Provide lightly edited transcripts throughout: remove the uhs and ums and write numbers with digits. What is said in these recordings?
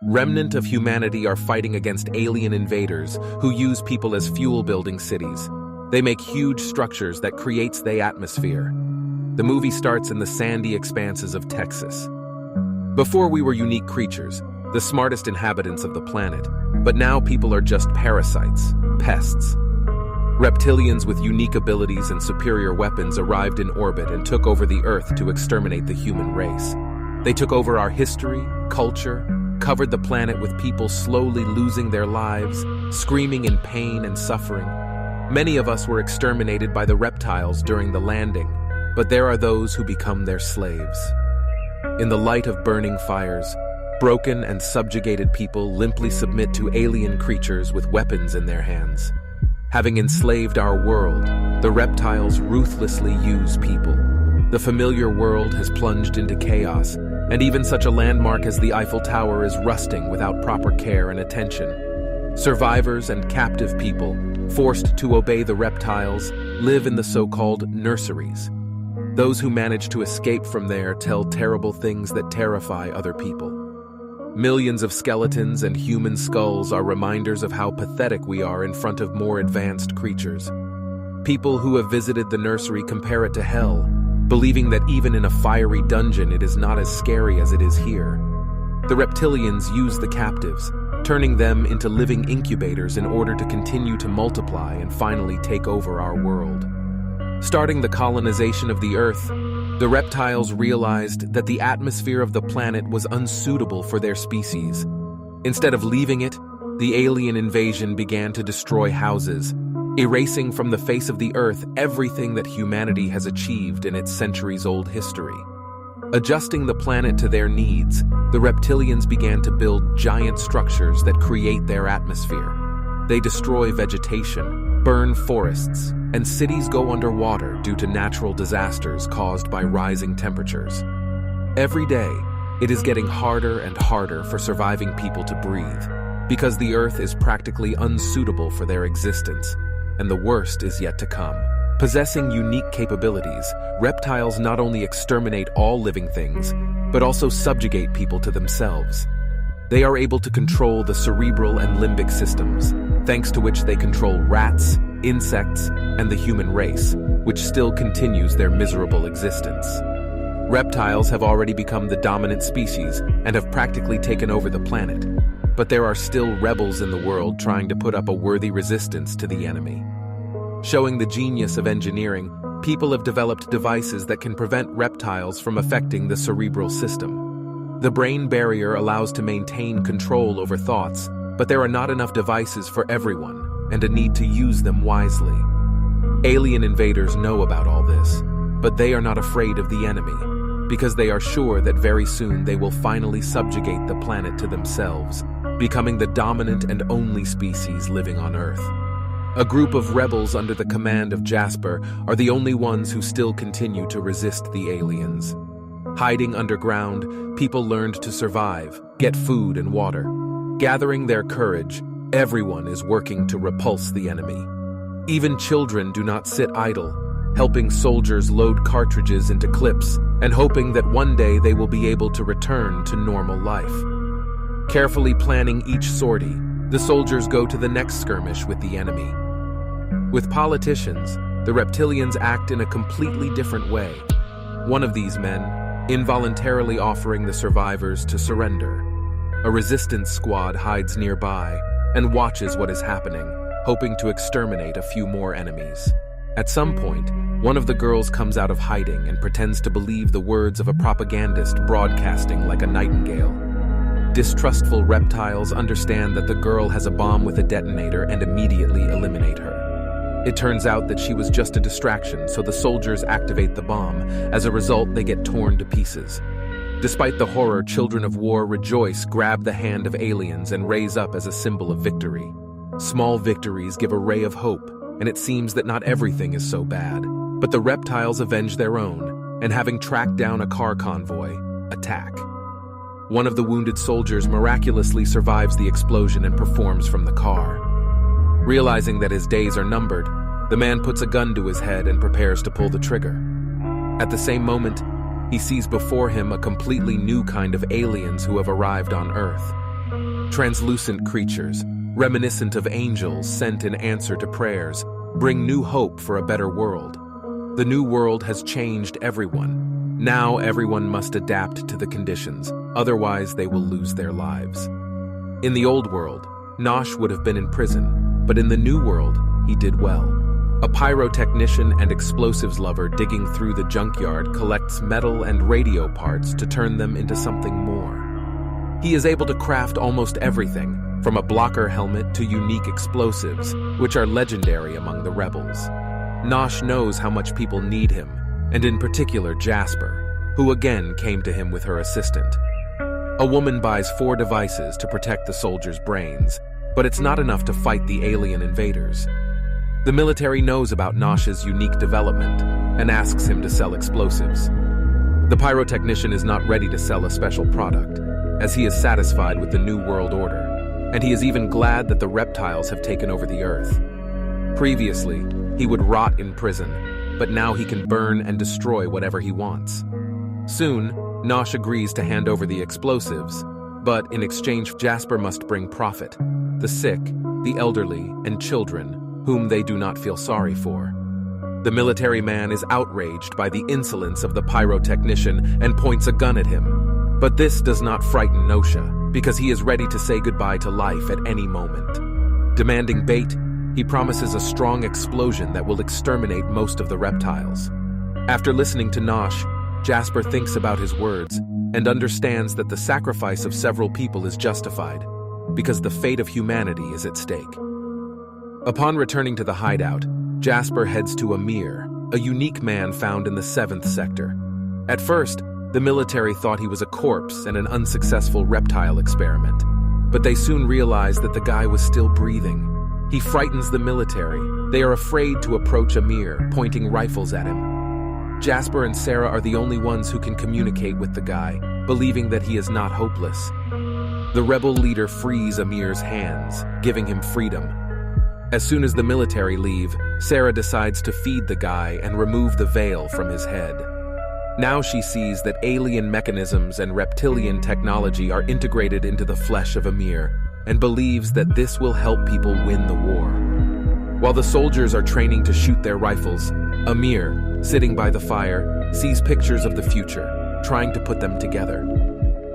remnant of humanity are fighting against alien invaders who use people as fuel building cities. They make huge structures that creates the atmosphere. The movie starts in the sandy expanses of Texas. Before we were unique creatures, the smartest inhabitants of the planet, but now people are just parasites, pests. Reptilians with unique abilities and superior weapons arrived in orbit and took over the Earth to exterminate the human race. They took over our history, culture, covered the planet with people slowly losing their lives, screaming in pain and suffering. Many of us were exterminated by the reptiles during the landing, but there are those who become their slaves. In the light of burning fires, broken and subjugated people limply submit to alien creatures with weapons in their hands. Having enslaved our world, the reptiles ruthlessly use people. The familiar world has plunged into chaos, and even such a landmark as the Eiffel Tower is rusting without proper care and attention. Survivors and captive people, forced to obey the reptiles, live in the so-called nurseries. Those who manage to escape from there tell terrible things that terrify other people. Millions of skeletons and human skulls are reminders of how pathetic we are in front of more advanced creatures. People who have visited the nursery compare it to hell, believing that even in a fiery dungeon it is not as scary as it is here. The reptilians use the captives, turning them into living incubators in order to continue to multiply and finally take over our world. Starting the colonization of the Earth, the reptiles realized that the atmosphere of the planet was unsuitable for their species. Instead of leaving it, the alien invasion began to destroy houses, erasing from the face of the Earth everything that humanity has achieved in its centuries-old history. Adjusting the planet to their needs, the reptilians began to build giant structures that create their atmosphere. They destroy vegetation, burn forests, and cities go underwater due to natural disasters caused by rising temperatures. Every day, it is getting harder and harder for surviving people to breathe, because the Earth is practically unsuitable for their existence, and the worst is yet to come. Possessing unique capabilities, reptiles not only exterminate all living things, but also subjugate people to themselves. They are able to control the cerebral and limbic systems, thanks to which they control rats, insects, and the human race, which still continues their miserable existence. Reptiles have already become the dominant species and have practically taken over the planet, but there are still rebels in the world trying to put up a worthy resistance to the enemy. Showing the genius of engineering, people have developed devices that can prevent reptiles from affecting the cerebral system. The brain barrier allows to maintain control over thoughts, but there are not enough devices for everyone, and a need to use them wisely. Alien invaders know about all this, but they are not afraid of the enemy, because they are sure that very soon they will finally subjugate the planet to themselves, becoming the dominant and only species living on Earth. A group of rebels under the command of Jasper are the only ones who still continue to resist the aliens. Hiding underground, people learned to survive, get food and water. Gathering their courage, everyone is working to repulse the enemy. Even children do not sit idle, helping soldiers load cartridges into clips and hoping that one day they will be able to return to normal life. Carefully planning each sortie, the soldiers go to the next skirmish with the enemy. With politicians, the reptilians act in a completely different way. One of these men, involuntarily offering the survivors to surrender. A resistance squad hides nearby and watches what is happening, hoping to exterminate a few more enemies. At some point, one of the girls comes out of hiding and pretends to believe the words of a propagandist broadcasting like a nightingale. Distrustful reptiles understand that the girl has a bomb with a detonator and immediately eliminate her. It turns out that she was just a distraction, so the soldiers activate the bomb. As a result, they get torn to pieces. Despite the horror, children of war rejoice, grab the hand of aliens, and raise up as a symbol of victory. Small victories give a ray of hope, and it seems that not everything is so bad. But the reptiles avenge their own, and having tracked down a car convoy, attack. One of the wounded soldiers miraculously survives the explosion and performs from the car. Realizing that his days are numbered, the man puts a gun to his head and prepares to pull the trigger. At the same moment, he sees before him a completely new kind of aliens who have arrived on Earth. Translucent creatures, reminiscent of angels sent in answer to prayers, bring new hope for a better world. The new world has changed everyone. Now everyone must adapt to the conditions, otherwise they will lose their lives. In the old world, Nosh would have been in prison, but in the new world, he did well. A pyrotechnician and explosives lover digging through the junkyard collects metal and radio parts to turn them into something more. He is able to craft almost everything, from a blocker helmet to unique explosives, which are legendary among the rebels. Nosh knows how much people need him, and in particular Jasper, who again came to him with her assistant. A woman buys 4 devices to protect the soldiers' brains, but it's not enough to fight the alien invaders. The military knows about Nosh's unique development and asks him to sell explosives. The pyrotechnician is not ready to sell a special product, as he is satisfied with the New World Order, and he is even glad that the reptiles have taken over the Earth. Previously, he would rot in prison, but now he can burn and destroy whatever he wants. Soon, Nosh agrees to hand over the explosives, but in exchange Jasper must bring profit: the sick, the elderly, and children, whom they do not feel sorry for. The military man is outraged by the insolence of the pyrotechnician and points a gun at him. But this does not frighten Nosha, because he is ready to say goodbye to life at any moment. Demanding bait, he promises a strong explosion that will exterminate most of the reptiles. After listening to Nosh, Jasper thinks about his words and understands that the sacrifice of several people is justified, because the fate of humanity is at stake. Upon returning to the hideout, Jasper heads to Amir, a unique man found in the 7th sector. At first, the military thought he was a corpse and an unsuccessful reptile experiment, but they soon realized that the guy was still breathing. He frightens the military. They are afraid to approach Amir, pointing rifles at him. Jasper and Sarah are the only ones who can communicate with the guy, believing that he is not hopeless. The rebel leader frees Amir's hands, giving him freedom. As soon as the military leave, Sarah decides to feed the guy and remove the veil from his head. Now she sees that alien mechanisms and reptilian technology are integrated into the flesh of Amir, and believes that this will help people win the war. While the soldiers are training to shoot their rifles, Amir, sitting by the fire, sees pictures of the future, trying to put them together.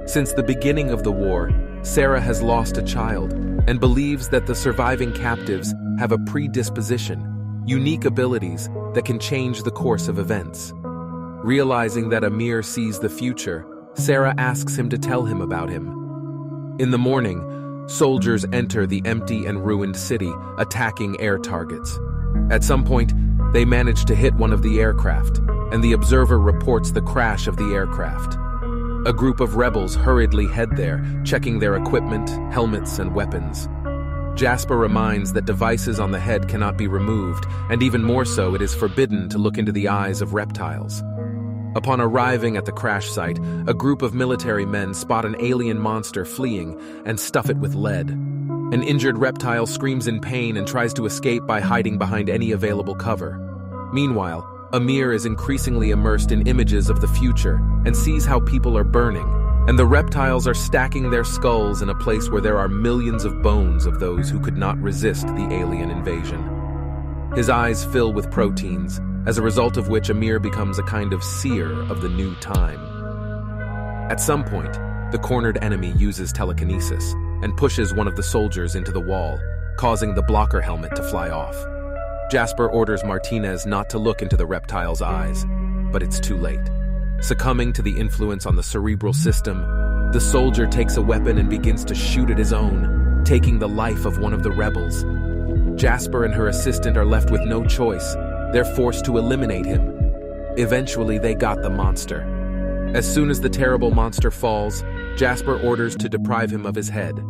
Since the beginning of the war, Sarah has lost a child and believes that the surviving captives have a predisposition, unique abilities that can change the course of events. Realizing that Amir sees the future, Sarah asks him to tell him about him. In the morning, soldiers enter the empty and ruined city, attacking air targets. At some point, they manage to hit one of the aircraft, and the observer reports the crash of the aircraft. A group of rebels hurriedly head there, checking their equipment, helmets, and weapons. Jasper reminds that devices on the head cannot be removed, and even more so, it is forbidden to look into the eyes of reptiles. Upon arriving at the crash site, a group of military men spot an alien monster fleeing and stuff it with lead. An injured reptile screams in pain and tries to escape by hiding behind any available cover. Meanwhile, Amir is increasingly immersed in images of the future and sees how people are burning, and the reptiles are stacking their skulls in a place where there are millions of bones of those who could not resist the alien invasion. His eyes fill with proteins, as a result of which Amir becomes a kind of seer of the new time. At some point, the cornered enemy uses telekinesis and pushes one of the soldiers into the wall, causing the blocker helmet to fly off. Jasper orders Martinez not to look into the reptile's eyes, but it's too late. Succumbing to the influence on the cerebral system, the soldier takes a weapon and begins to shoot at his own, taking the life of one of the rebels. Jasper and her assistant are left with no choice. They're forced to eliminate him. Eventually, they got the monster. As soon as the terrible monster falls, Jasper orders to deprive him of his head.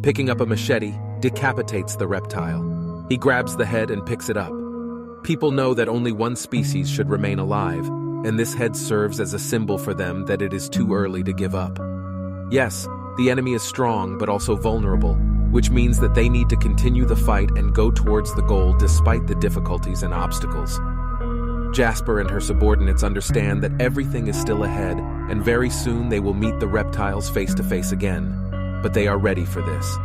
Picking up a machete, decapitates the reptile. He grabs the head and picks it up. People know that only one species should remain alive, and this head serves as a symbol for them that it is too early to give up. Yes, the enemy is strong but also vulnerable, which means that they need to continue the fight and go towards the goal despite the difficulties and obstacles. Jasper and her subordinates understand that everything is still ahead, and very soon they will meet the reptiles face to face again. but they are ready for this.